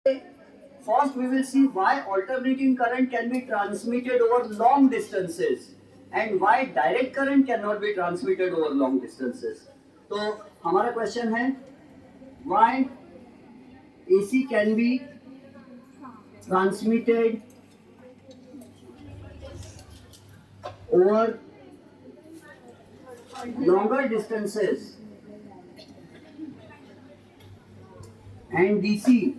First, we will see why alternating current can be transmitted over long distances and why direct current cannot be transmitted over long distances. तो हमारा question है why AC can be transmitted over longer distances and DC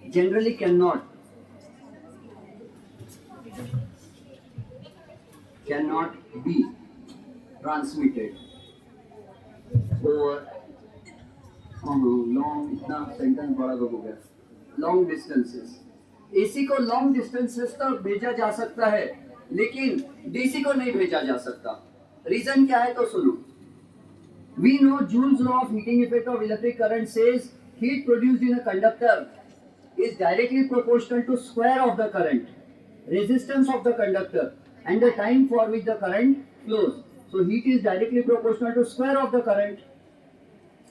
generally cannot be transmitted over long इतना sentence बड़ा हो गया long distances AC को long distances तक भेजा जा सकता है लेकिन डीसी को नहीं भेजा जा सकता रीजन क्या है तो सुनो we know Joule's law of heating effect of electric current says heat produced in a conductor is directly proportional to square of the current, resistance of the conductor, and the time for which the current flows. So heat is directly proportional to square of the current.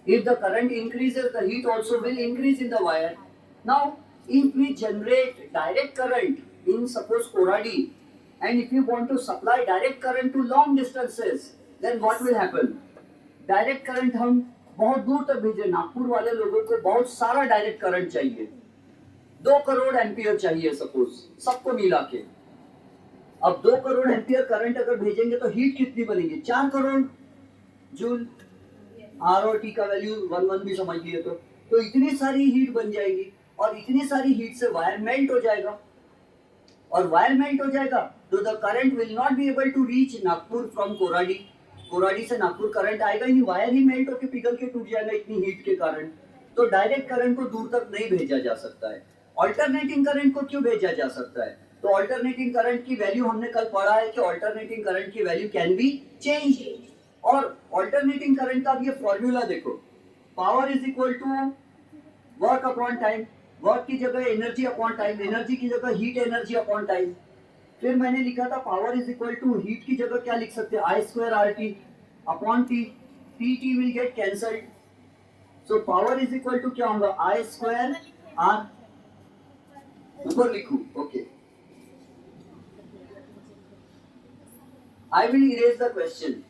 If the current increases, the heat also will increase in the wire. Now, if we generate direct current in suppose Coradi, and if you want to supply direct current to long distances, then what will happen? Direct current हम बहुत दूर तक भेजे नागपुर वाले लोगों को बहुत सारा डायरेक्ट करंट चाहिए 2 करोड़ एम्पियर चाहिए सपोज सबको मिला के अब 2 करोड़ एम्पियर करंट अगर भेजेंगे तो हीट कितनी बनेगी 4 करोड़ जूल आर और टी का वैल्यू 1 भी समझ लिए तो इतनी सारी हीट बन जाएगी और इतनी सारी हीट से वायर मेल्ट हो जाएगा और वायर मेल्ट हो जाएगा तो the current will not be able to reach Nagpur from Koradi से नागपुर करंट आएगा ही नहीं वायर ही मेल्ट होकर पिघल के टूट जाएगा इतनी हीट के कारण तो डायरेक्ट करंट को दूर तक नहीं भेजा जा सकता है ऑल्टरनेटिंग करंट को क्यों भेजा जा सकता है तो ऑल्टरनेटिंग करंट की वैल्यू हमने कल पढ़ा है कि ऑल्टरनेटिंग करंट की वैल्यू कैन बी चेंज और ऑल्टरनेटिंग करंट का ये फॉर्मूला देखो power is equal to work upon time work की जगह एनर्जी अपॉन टाइम एनर्जी की जगह हीट एनर्जी अपॉन टाइम फिर मैंने लिखा था power is equal to heat की जगह क्या लिख सकते हैं I square R T upon T T will get cancelled so power is equal to क्या होगा आई स्क्वायर आर ऊपर लिखूं okay I will erase the question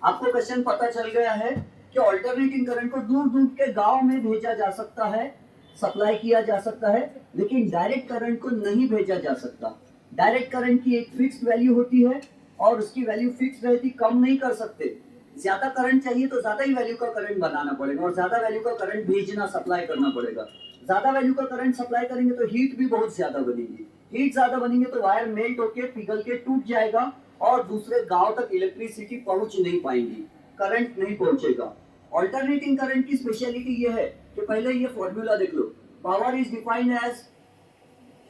आपको क्वेश्चन पता चल गया है कि ऑल्टरनेटिंग करंट को दूर दूर के गांव में भेजा जा सकता है सप्लाई किया जा सकता है लेकिन डायरेक्ट करंट को नहीं भेजा जा सकता डायरेक्ट करंट की एक फिक्स्ड वैल्यू होती है और उसकी वैल्यू फिक्स्ड रहती कम नहीं कर सकते ज्यादा करंट चाहिए तो ज्यादा ही वैल्यू का करंट बनाना पड़ेगा और ज्यादा वैल्यू का करंट भेजना सप्लाई करना पड़ेगा ज्यादा वैल्यू का करंट सप्लाई करेंगे तो हीट भी बहुत ज्यादा बनेगी हीट ज्यादा बनेंगे तो वायर मेल्ट होके पिघल के टूट जाएगा और दूसरे गांव तक इलेक्ट्रिसिटी पहुंच नहीं पाएंगी करंट नहीं पहुंचेगा ऑल्टरनेटिंग करंट की स्पेशलिटी ये है कि पहले ये फॉर्मूला देख लो power is defined as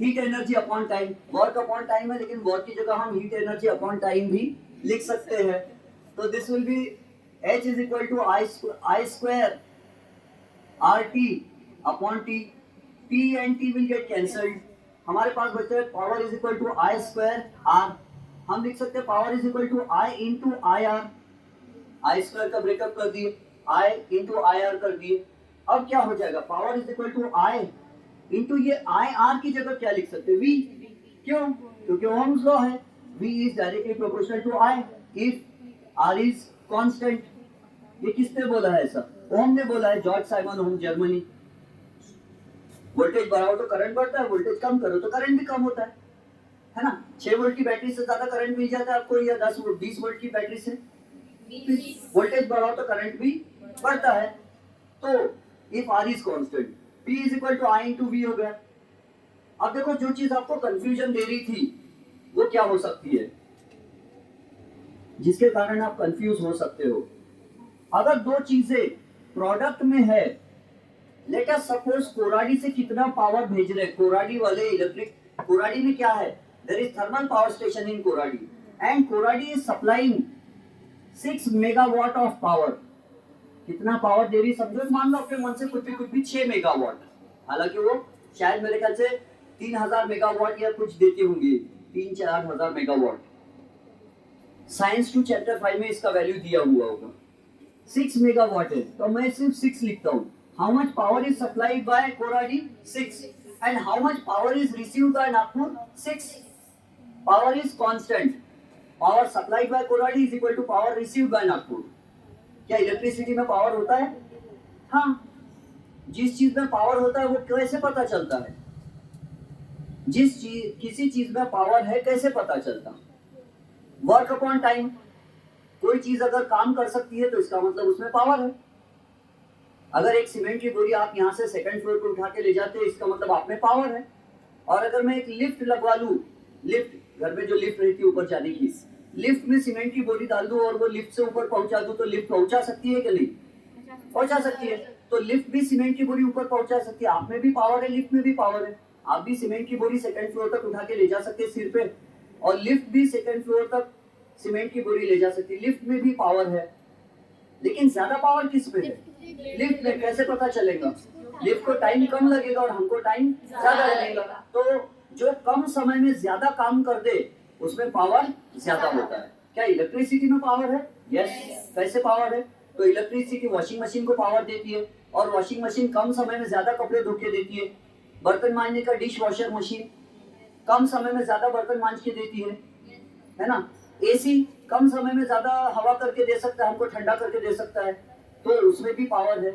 heat energy upon time work upon time है लेकिन वर्क की जगह हम हीट एनर्जी अपॉन टाइम भी लिख सकते हैं तो this will be H is equal to I square R T upon T P and T will get cancelled हमारे पास बचता है power is equal to I square R हम लिख सकते हैं power is equal to I into I R I square का breakup कर दिए आई इंटू आई आर कर दिए अब क्या हो जाएगा power is equal to I into ये आई आर की जगह क्या लिख सकते हैं वी क्यों क्योंकि ओम्स लॉ है V is directly proportional to I if R is constant ये किसने बोला है ऐसा ओम ने बोला है George Simon Ohm Germany voltage बढ़ाओ तो करंट बढ़ता है वोल्टेज कम करो तो करंट भी कम होता है ना 6 वोल्ट की बैटरी से ज्यादा करंट मिल जाता है आपको या 20 वोल्ट की बैटरी से वोल्टेज बढ़ाओ तो करंट भी बढ़ता है तो if R is constant P is equal to I into V हो गया अब देखो जो चीज आपको कंफ्यूजन दे रही थी वो क्या हो सकती है जिसके कारण आप कंफ्यूज हो सकते हो अगर दो चीजें प्रोडक्ट में है लेट अस सपोज कोराडी से कितना पावर भेज रहे कोराडी वाले इलेक्ट्रिक कोराडी में क्या है there is thermal power station in Koradi and Koradi is supplying 6 megawatt of power कितना पावर दे रही समझो मान लो अपने मन से कुछ भी 6 मेगावाट हालांकि वो शायद मेरे ख्याल से 3000 मेगावाट या कुछ देती होंगी 3-4 हजार मेगावाट साइंस 2 चैप्टर 5 में इसका वैल्यू दिया हुआ होगा 6 मेगावाट है तो मैं सिर्फ 6 लिखता हूँ How much power is supplied by Koradi? 6. And how much power is received by Nagpur? 6. Power is constant. Power supplied by Koradi is equal to power received by Nagpur. क्या इलेक्ट्रिसिटी में power होता है? हाँ, जिस चीज में power होता है वो कैसे पता चलता है? किसी चीज में पावर है कैसे पता चलता? Work upon time. कोई चीज अगर काम कर सकती है तो इसका मतलब उसमें पावर है। अगर एक सीमेंट की बोरी आप यहाँ से सेकंड फ्लोर पर उठा के ले जाते हैं, इसका मतलब आप में पावर है। और अगर मैं एक लिफ्ट लगवा लूं, लिफ्ट घर में जो लिफ्ट रहती है ऊपर जाने की, लिफ्ट में सीमेंट की बोरी डाल दूं और वो लिफ्ट से ऊपर पहुंचा दूं, तो लिफ्ट पहुंचा सकती है कि नहीं? पहुंचा सकती है। तो लिफ्ट भी सीमेंट की बोरी ऊपर पहुंचा सकती है। आप में भी पावर है, लिफ्ट में भी पावर है। आप भी सीमेंट की बोरी सेकंड फ्लोर तक उठा के ले जा सकते हैं सिर पे, और लिफ्ट भी सेकंड फ्लोर तक सीमेंट की बोरी ले जा सकती है। लिफ्ट में भी पावर है, लेकिन ज्यादा पावर किस पे है? लिफ्ट में। कैसे पता चलेगा? लिफ्ट को टाइम कम लगेगा और हमको टाइम ज्यादा लगेगा। तो जो कम समय में ज्यादा काम कर दे उसमें पावर ज्यादा होता है। क्या इलेक्ट्रिसिटी में पावर है? यस। कैसे पावर है? तो इलेक्ट्रिसिटी वॉशिंग मशीन को पावर देती है, और वॉशिंग मशीन कम समय में ज्यादा कपड़े धो के देती है। बर्तन मांजने का डिश वॉशर मशीन कम समय में ज्यादा बर्तन मांज के देती है ना। एसी कम समय में ज्यादा हवा करके दे सकता है, हमको ठंडा करके दे सकता है, तो उसमें भी पावर है।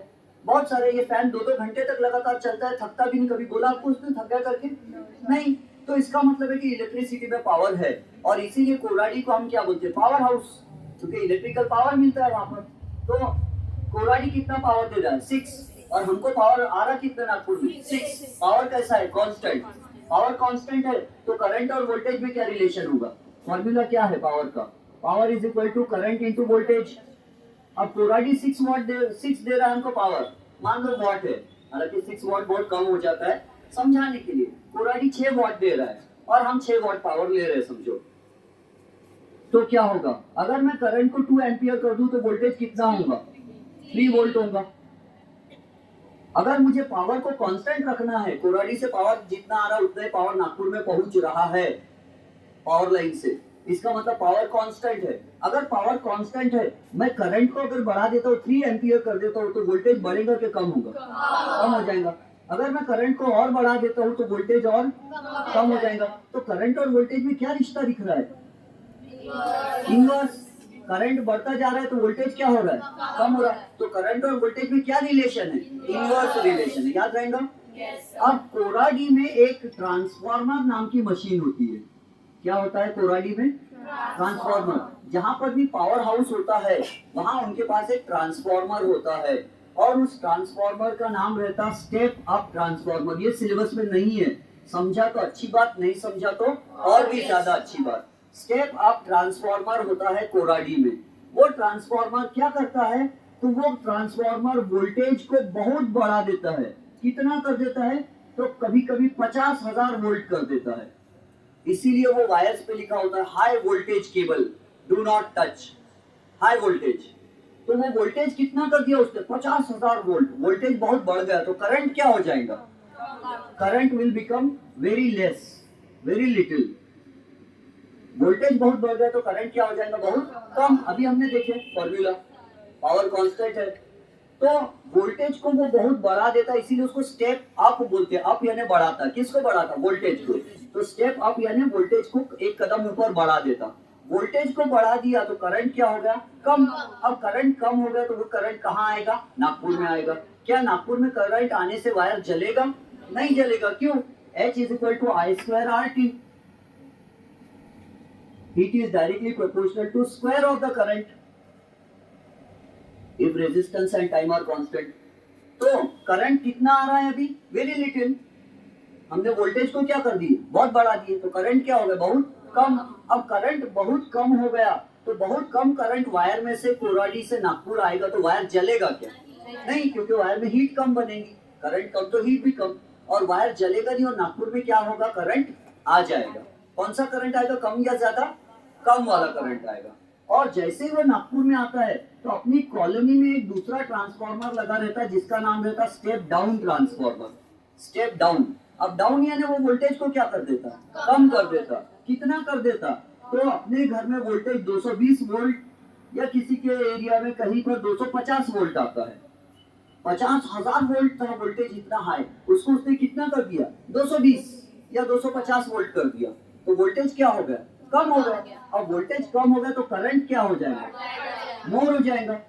बहुत सारे, ये फैन 2-2 घंटे तक लगातार चलता है, थकता भी नहीं। कभी बोला आपको उसने थक गया करके? नहीं। तो इसका मतलब है कि इलेक्ट्रिसिटी में पावर है, और इसीलिए कोराडी को हम क्या बोलते हैं? पावर हाउस, क्योंकि इलेक्ट्रिकल पावर मिलता है वहां पर। तो कोराडी कितना पावर दे रहा है? 6। और हमको पावर आ रहा कितना नागपुर में? 6। पावर कैसा है? कांस्टेंट। पावर कांस्टेंट है तो करंट और वोल्टेज में क्या रिलेशन होगा? फॉर्मूला क्या है पावर का? Power is equal to current into voltage. अब कोराडी 6 दे रहा है हमको पावर, मान लो वॉट है, हालांकि 6 वॉट बहुत कम हो जाता है समझाने के लिए। कोराडी 6 वॉट दे रहा है और हम 6 वॉट पावर ले रहे हैं समझो। तो क्या होगा? अगर मैं करंट को 2 एम्पियर कर दूं तो वोल्टेज कितना होगा? 3 वोल्ट होगा। अगर मुझे पावर को कांस्टेंट रखना है, कोराडी से पावर जितना आ रहा है उतना ही पावर नागपुर में पहुंच रहा है पावर लाइन से, इसका मतलब पावर कांस्टेंट है। अगर पावर कांस्टेंट है, मैं करंट को अगर बढ़ा देता हूँ, 3 एम्पियर कर देता हूँ, तो वोल्टेज बढ़ेगा कि कम होगा? कम हो जाएगा। अगर मैं करंट को और बढ़ा देता हूँ तो वोल्टेज और कम हो जाएगा। तो करंट और वोल्टेज में क्या रिश्ता दिख रहा है? इनवर्स। करंट बढ़ता जा रहा है तो वोल्टेज क्या हो रहा है? कम हो रहा है। तो करंट और वोल्टेज में क्या रिलेशन है? इनवर्स रिलेशन है। याद रहेगा? अब कोराडी में एक ट्रांसफार्मर नाम की मशीन होती है। क्या होता है कोराडी में? ट्रांसफार्मर। जहां पर भी पावर हाउस होता है वहां उनके पास एक ट्रांसफार्मर होता है, और उस ट्रांसफार्मर का नाम रहता स्टेप अप ट्रांसफार्मर। ये सिलेबस में नहीं है, समझा तो अच्छी बात, नहीं समझा तो और भी ज्यादा अच्छी बात। स्टेप अप ट्रांसफार्मर होता है कोराडी में। वो ट्रांसफार्मर क्या करता है? तो वो ट्रांसफार्मर वोल्टेज को बहुत बढ़ा देता है। कितना कर देता है? तो कभी कभी 50,000 वोल्ट कर देता है। इसीलिए वो वायर्स पे लिखा होता है high voltage cable, do not touch, high voltage. तो वो वोल्टेज कितना कर दिया उसने? 50,000 वोल्ट। वोल्टेज बहुत बढ़ गया तो करंट क्या हो जाएगा? Current will become very less, very little. Voltage बहुत बढ़ गया तो करंट क्या हो जाएगा? बहुत कम। अभी हमने देखे फॉर्मूला, पावर कांस्टेंट है तो वोल्टेज को वो बहुत बढ़ा देता है, इसीलिए उसको स्टेप अप बोलते हैं। अप यानी बढ़ाता। किसको बढ़ाता? वोल्टेज को। तो स्टेप अप यानी वोल्टेज को एक कदम ऊपर बढ़ा देता। वोल्टेज को बढ़ा दिया तो करंट क्या हो गया? कम। अब करंट कम हो गया तो वो करंट कहाँ आएगा? नागपुर में आएगा। क्या नागपुर में करंट आने से वायर जलेगा? नहीं जलेगा। क्यों? H is equal to I square RT. Heat is directly proportional to square of the current if resistance and time are constant. तो करंट कितना आ रहा है अभी? Very little. हमने वोल्टेज को क्या कर दिए? बहुत बढ़ा दिए, तो करंट क्या हो गया? बहुत कम। अब करंट बहुत कम हो गया तो बहुत कम करंट वायर में से कोराडी से नागपुर आएगा तो वायर जलेगा क्या? नहीं, क्योंकि वायर में हीट कम बनेगी। करंट कम तो हीट भी कम, और वायर जलेगा नहीं, और नागपुर में क्या होगा? करंट आ जाएगा। कौन सा करंट आएगा? कम या ज्यादा? कम वाला करंट आएगा। और जैसे ही वो नागपुर में आता है तो अपनी कॉलोनी में एक दूसरा ट्रांसफार्मर लगा रहता है जिसका नाम रहता है step down transformer. Step down. अब डाउन यानी वो वोल्टेज को क्या कर देता? कम कर देता। कितना कर देता? तो अपने घर में वोल्टेज 220 वोल्ट या किसी के एरिया में कहीं पर 250 वोल्ट आता है। 50,000 वोल्ट था वोल्टेज इतना हाई, उसको उसने कितना कर दिया 220 या 250 वोल्ट कर दिया, तो वोल्टेज क्या हो गया, कम हो गया। अब वोल्टेज कम हो गया तो करंट क्या हो जाएगा, मोर हो जाएगा।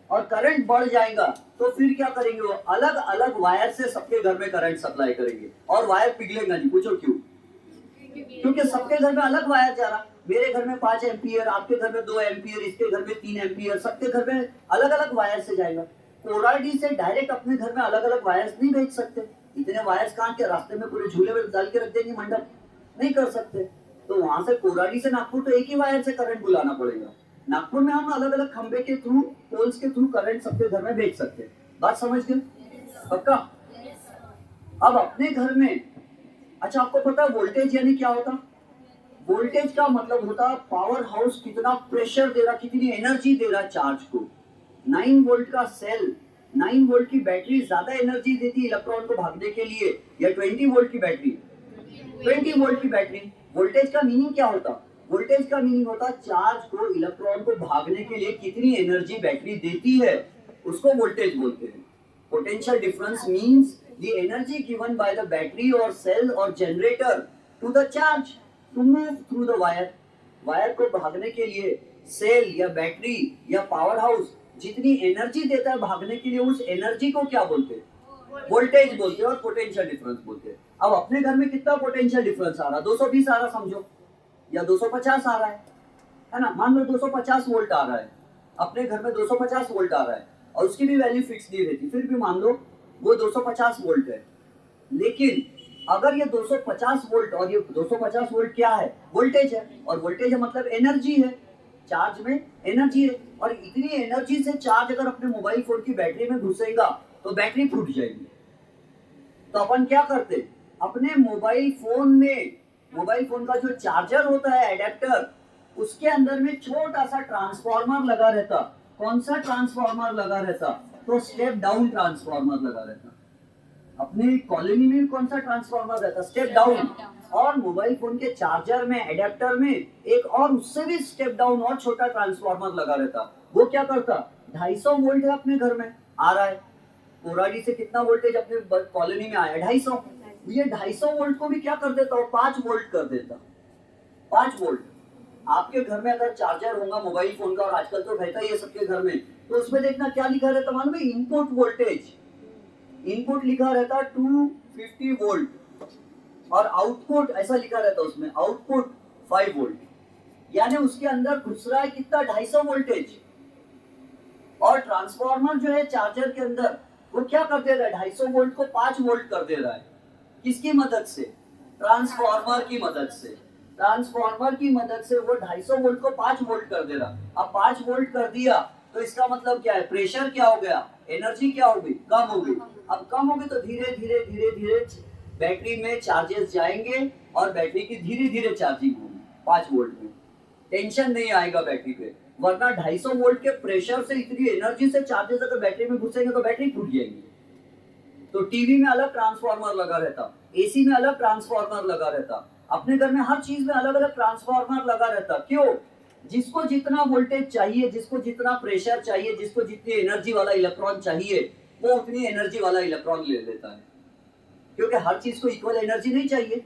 और करंट बढ़ जाएगा तो फिर क्या करेंगे, वो अलग अलग वायर से सबके घर में करंट सप्लाई करेंगे और वायर पिघलेगा नहीं। पूछो क्यों, क्योंकि सबके घर में अलग वायर जा रहा। मेरे घर में 5 एम्पियर, आपके घर में 2 एम्पियर, इसके घर में 3 एम्पियर, सबके घर में अलग अलग वायर से जाएगा। कोराडी से डायरेक्ट अपने घर में अलग अलग वायर्स नहीं भेज सकते। इतने वायर्स कहाँ के, रास्ते में पूरे झूले में डाल के रख देंगे मंडप, नहीं कर सकते। तो वहां से कोराडी से नागपुर तो एक ही वायर से करंट बुलाना पड़ेगा। नागपुर में हम अलग अलग खंबे के थ्रू, पोल्स के थ्रू करंट सबके घर में भेज सकते हैं। बात समझ गए पक्का। अब अपने घर में, अच्छा आपको पता है वोल्टेज यानी क्या होता, वोल्टेज का मतलब होता पावर हाउस कितना प्रेशर दे रहा, कितनी एनर्जी दे रहा चार्ज को। 9 वोल्ट का सेल, 9 वोल्ट की बैटरी ज्यादा एनर्जी देती है इलेक्ट्रॉन को भागने के लिए, या 20 वोल्ट की बैटरी, 20 वोल्ट की बैटरी। वोल्टेज का मीनिंग क्या होता, वोल्टेज का मीनिंग होता चार्ज को, इलेक्ट्रॉन को भागने के लिए कितनी एनर्जी बैटरी देती है, उसको वोल्टेज बोलते हैं। Potential difference means the energy given by the battery और सेल और generator to the charge to move through the wire. Wire को भागने के लिए सेल या बैटरी या पावर हाउस जितनी एनर्जी देता है भागने के लिए, उस एनर्जी को क्या बोलते हैं, वोल्टेज बोलते हैं और पोटेंशियल डिफरेंस बोलते हैं। अब अपने घर में कितना पोटेंशियल डिफरेंस आ रहा, 220 आ रहा समझो, या 250 आ रहा है ना। मान लो 250 वोल्ट आ रहा है, अपने घर में 250 वोल्ट आ रहा है और उसकी भी वैल्यू फिक्स नहीं रहती, फिर भी मान लो वो 250 वोल्ट है। लेकिन अगर ये 250 वोल्ट और ये 250 वोल्ट क्या है, वोल्टेज है, और वोल्टेज है मतलब एनर्जी है, चार्ज में एनर्जी है, और इतनी एनर्जी से चार्ज अगर अपने मोबाइल फोन की बैटरी में घुसेगा तो बैटरी फूट जाएगी। तो अपन क्या करते, अपने मोबाइल फोन में, मोबाइल फोन का जो चार्जर होता है एडेप्टर, उसके अंदर में छोटा सा ट्रांसफार्मर लगा रहता। कौन सा ट्रांसफार्मर लगा रहता, तो स्टेप डाउन ट्रांसफार्मर लगा रहता। अपने कॉलोनी में कौन सा ट्रांसफार्मर रहता, स्टेप डाउन। और मोबाइल फोन के चार्जर में, एडेप्टर में एक और उससे भी स्टेप डाउन और छोटा ट्रांसफार्मर लगा रहता। वो क्या करता, 250 वोल्ट है अपने घर में आ रहा है, कोराडी से कितना वोल्टेज अपने कॉलोनी में आया, 250। ये 250 वोल्ट को भी क्या कर देता, 5 वोल्ट कर देता। 5 वोल्ट आपके घर में अगर चार्जर होगा मोबाइल फोन का, और आजकल तो रहता ही है सबके घर में, तो उसमें देखना क्या लिखा रहता मालूम है, इनपुट वोल्टेज। इनपुट लिखा रहता 250 वोल्ट और आउटपुट ऐसा लिखा रहता उसमें, आउटपुट 5 वोल्ट। यानी उसके अंदर घुस रहा है कितना, 250 वोल्टेज। और ट्रांसफार्मर जो है चार्जर के अंदर, वो क्या कर दे रहा है, 250 वोल्ट को 5 वोल्ट कर दे रहा है। किसकी मदद से, ट्रांसफार्मर की मदद से। ट्रांसफार्मर की मदद से वो 250 वोल्ट को 5 वोल्ट कर दे रहा। अब 5 वोल्ट कर दिया तो इसका मतलब क्या है, प्रेशर क्या हो गया, एनर्जी क्या हो गई, कम हो गई। अब कम हो गई तो धीरे धीरे धीरे धीरे बैटरी में चार्जेस जाएंगे और बैटरी की धीरे धीरे चार्जिंग होगी 5 वोल्ट में। टेंशन नहीं आएगा बैटरी पे, वरना 250 वोल्ट के प्रेशर से इतनी एनर्जी से चार्जेस अगर बैटरी में घुसेंगे तो बैटरी फूट जाएगी। तो टीवी में अलग ट्रांसफार्मर लगा रहता, एसी में अलग ट्रांसफार्मर लगा रहता, अपने घर में हर चीज में अलग अलग ट्रांसफार्मर लगा रहता। क्यों, जिसको जितना वोल्टेज चाहिए, जिसको जितना प्रेशर चाहिए, जिसको जितनी एनर्जी वाला इलेक्ट्रॉन चाहिए, वो उतनी एनर्जी वाला इलेक्ट्रॉन ले लेता है। क्योंकि हर चीज को इक्वल एनर्जी नहीं चाहिए,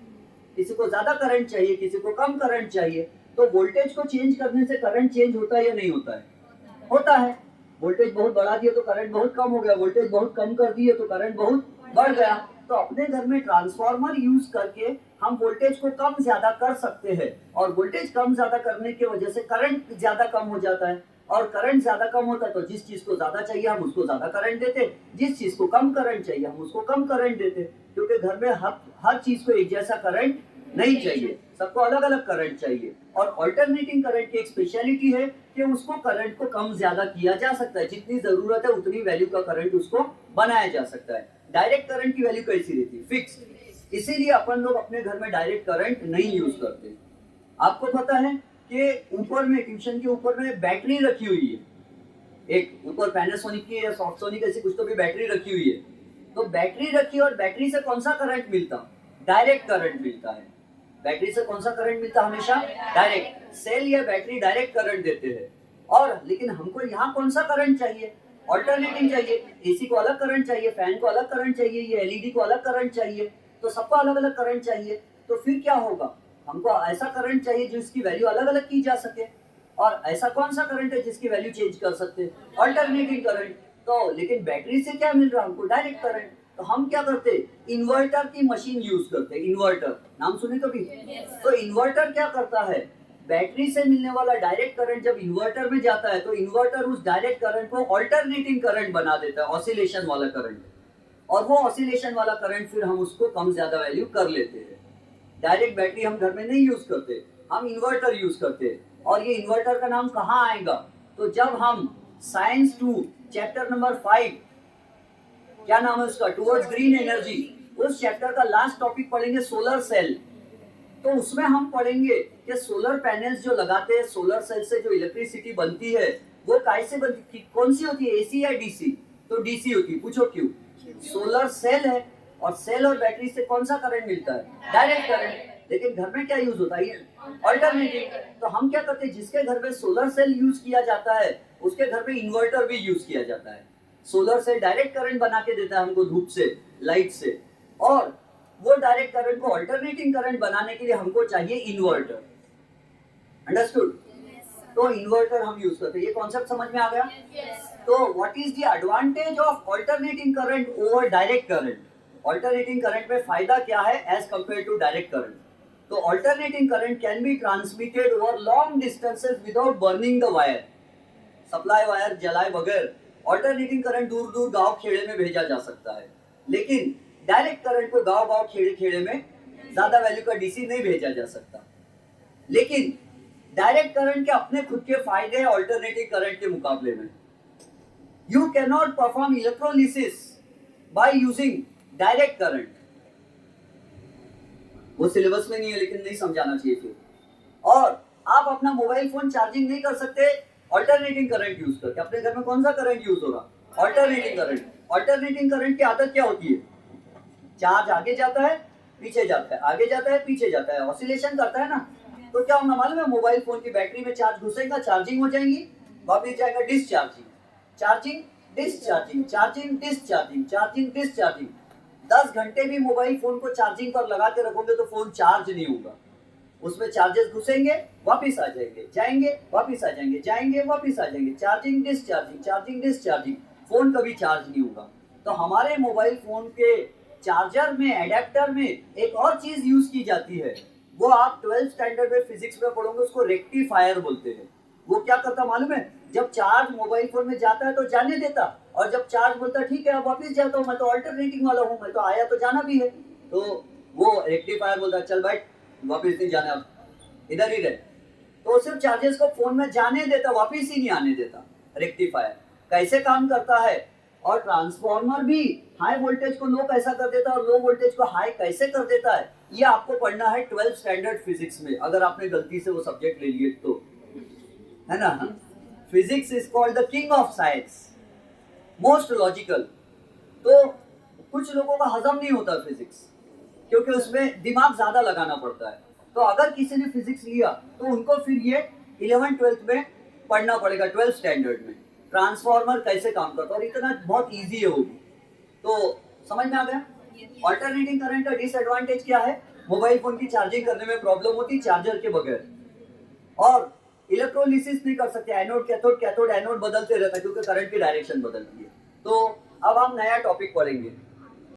किसी को ज्यादा करंट चाहिए, किसी को कम करंट चाहिए। तो वोल्टेज को चेंज करने से करंट चेंज होता है या नहीं होता है, होता है। वोल्टेज बहुत बढ़ा दिया तो करंट बहुत कम हो गया, वोल्टेज बहुत कम कर दिए तो करंट बहुत बढ़ गया। तो अपने घर में ट्रांसफार्मर यूज करके हम वोल्टेज को कम ज्यादा कर सकते हैं, और वोल्टेज कम ज्यादा करने की वजह से करंट ज्यादा कम हो जाता है। और करंट ज्यादा कम होता है तो जिस चीज को ज्यादा चाहिए हम उसको ज्यादा करंट देते, जिस चीज को कम करंट चाहिए हम उसको कम करंट देते। क्योंकि घर में हर चीज को एक जैसा करंट नहीं चाहिए, सबको अलग अलग करंट चाहिए। और अल्टरनेटिंग करंट की एक स्पेशलिटी है कि उसको करंट को कम ज्यादा किया जा सकता है, जितनी जरूरत है उतनी वैल्यू का करंट उसको बनाया जा सकता है। डायरेक्ट करंट की वैल्यू कैसी रहती है, फिक्स्ड। इसीलिए अपन लोग अपने घर में डायरेक्ट करंट नहीं यूज करते। आपको पता है कि ऊपर में, ट्यूशन के ऊपर में बैटरी रखी हुई है, एक ऊपर पैनासोनिक की या सॉफ्टसोनिक ऐसी कुछ तो भी बैटरी रखी हुई है। तो बैटरी रखी, और बैटरी से कौन सा करंट मिलता, डायरेक्ट करंट मिलता है। बैटरी से कौन सा करंट मिलता, हमेशा डायरेक्ट। सेल या बैटरी डायरेक्ट करंट देते हैं। और लेकिन हमको यहाँ कौन सा करंट चाहिए, ऑल्टरनेटिंग चाहिए, एसी को अलग करंट चाहिए, फैन को अलग करंट चाहिए, ये एलईडी को अलग करंट चाहिए, तो सबको अलग अलग करंट चाहिए। तो फिर क्या होगा, हमको ऐसा करंट चाहिए जिसकी वैल्यू अलग अलग की जा सके, और ऐसा कौन सा करंट है जिसकी वैल्यू चेंज कर सकते हैं, ऑल्टरनेटिंग करंट। तो लेकिन बैटरी से क्या मिल रहा है हमको, डायरेक्ट करंट। तो हम क्या करते, इन्वर्टर की मशीन यूज करते, इन्वर्टर नाम सुने कभी? तो इन्वर्टर क्या करता है, बैटरी से मिलने वाला डायरेक्ट करंट जब इन्वर्टर में जाता है तो इन्वर्टर उस डायरेक्ट करंट को ऑल्टरनेटिंग करंट बना देता है, ऑसिलेशन वाला करंट। और वो ऑसिलेशन वाला करंट फिर हम उसको कम ज्यादा वैल्यू कर लेते हैं। डायरेक्ट बैटरी हम घर में नहीं यूज करते, हम इन्वर्टर यूज करते हैं। और ये इन्वर्टर का नाम कहाँ आएगा, तो जब हम साइंस 2 चैप्टर नंबर 5, क्या नाम है उसका, टुवर्ड्स ग्रीन एनर्जी, उस चैप्टर का लास्ट टॉपिक पढ़ेंगे सोलर सेल। तो उसमें हम पढ़ेंगे कि सोलर पैनल्स जो लगाते हैं, सोलर सेल से जो इलेक्ट्रिसिटी बनती है वो कैसे बनती, कौन सी होती है, एसी या डीसी? तो डीसी होती है। पूछो क्यों? सोलर सेल है, और सेल और बैटरी से कौन सा करंट मिलता है, डायरेक्ट करंट। लेकिन घर में क्या यूज होता है, ऑल्टरनेटिव। तो हम क्या करते हैं, जिसके घर में सोलर सेल यूज किया जाता है उसके घर में इन्वर्टर भी यूज किया जाता है। सोलर सेल डायरेक्ट करंट बना के देता है हमको धूप से, लाइट से, और वो डायरेक्ट करंट को अल्टरनेटिंग करंट बनाने के लिए हमको चाहिए इन्वर्टर। अंडरस्टूड? तो इन्वर्टर हम यूज करते हैं। ये कॉन्सेप्ट समझ में आ गया? तो what is the advantage of alternating current over direct current? Alternating current में फायदा क्या है as compare to direct current? तो alternating current can be transmitted over long distances without burning the wire. Supply wire जलाए बगैर alternating current दूर दूर गांव खेड़े में भेजा जा सकता है। लेकिन डायरेक्ट करंट को गांव गांव खेड़े खेड़े में ज्यादा वैल्यू का डीसी नहीं भेजा जा सकता। लेकिन डायरेक्ट करंट के अपने खुद के फायदे हैं अल्टरनेटिव करंट के मुकाबले में। You can not perform electrolysis by using direct current. वो सिलेबस में नहीं है लेकिन नहीं समझाना चाहिए फिर। और आप अपना मोबाइल फोन चार्जिंग नहीं कर सकते अल्टरनेटिंग करंट यूज करके। अपने घर में कौन सा करंट यूज हो रहा, अल्टरनेटिंग करंट। अल्टरनेटिंग करंट की आदत क्या होती है, चार्ज आगे जाता है पीछे जाता है, आगे जाता है पीछे जाता है, ऑसिलेशन करता है ना। तो क्या होगा मालूम है, मोबाइल फोन की बैटरी में चार्ज घुसेगा, चार्जिंग हो जाएंगी, वापस जाएगा discharging, charging discharging, charging discharging, charging discharging. 10 घंटे भी मोबाइल फोन को चार्जिंग पर लगा के रखोगे तो फोन चार्ज नहीं होगा। उसमें चार्जेस घुसेंगे, वापस आ जाएंगे, जाएंगे वापस आ जाएंगे, जाएंगे वापस आ जाएंगे, charging discharging, charging discharging, phone कभी चार्ज नहीं होगा। तो हमारे मोबाइल फोन के चार्जर में, एडेप्टर में एक और चीज यूज की जाती है, वो आप 12th स्टैंडर्ड में फिजिक्स में पढ़ोगे, उसको रेक्टिफायर बोलते हैं। वो क्या करता मालूम है, जब चार्ज मोबाइल फोन में जाता है तो जाने देता, और जब चार्ज बोलता ठीक है अब वापस जाता हूँ, मैं तो अल्टरनेटिंग वाला हूँ, मैं तो आया तो जाना भी है, तो वो रेक्टिफायर बोलता चल भाई वापस नहीं जाना, अब इधर ही रहे। तो सिर्फ चार्जेस को फोन में जाने देता, वापस ही नहीं आने देता। रेक्टिफायर कैसे काम करता है, और ट्रांसफार्मर भी हाई वोल्टेज को लो कैसा कर देता है और लो वोल्टेज को हाई कैसे कर देता है, ये आपको पढ़ना है 12th स्टैंडर्ड फिजिक्स में, अगर आपने गलती से वो सब्जेक्ट ले लिए तो, है ना। Physics is called the king of science, most logical. तो कुछ लोगों का हजम नहीं होता फिजिक्स, क्योंकि उसमें दिमाग ज्यादा लगाना पड़ता है। तो अगर किसी ने फिजिक्स लिया तो उनको फिर ये 11th 12th में पढ़ना पड़ेगा, 12th स्टैंडर्ड में, ट्रांसफार्मर कैसे काम करता है, और इतना बहुत इजी है वो भी। तो समझ में आ गया। अल्टरनेटिंग करंट का डिसएडवांटेज क्या है, मोबाइल फोन की चार्जिंग करने में प्रॉब्लम होती चार्जर के बगैर, और इलेक्ट्रोलिसिस नहीं कर सकते, एनोड कैथोड, कैथोड एनोड बदलते रहता है क्योंकि करंट की डायरेक्शन बदलती है। तो अब हम नया टॉपिक पढ़ेंगे।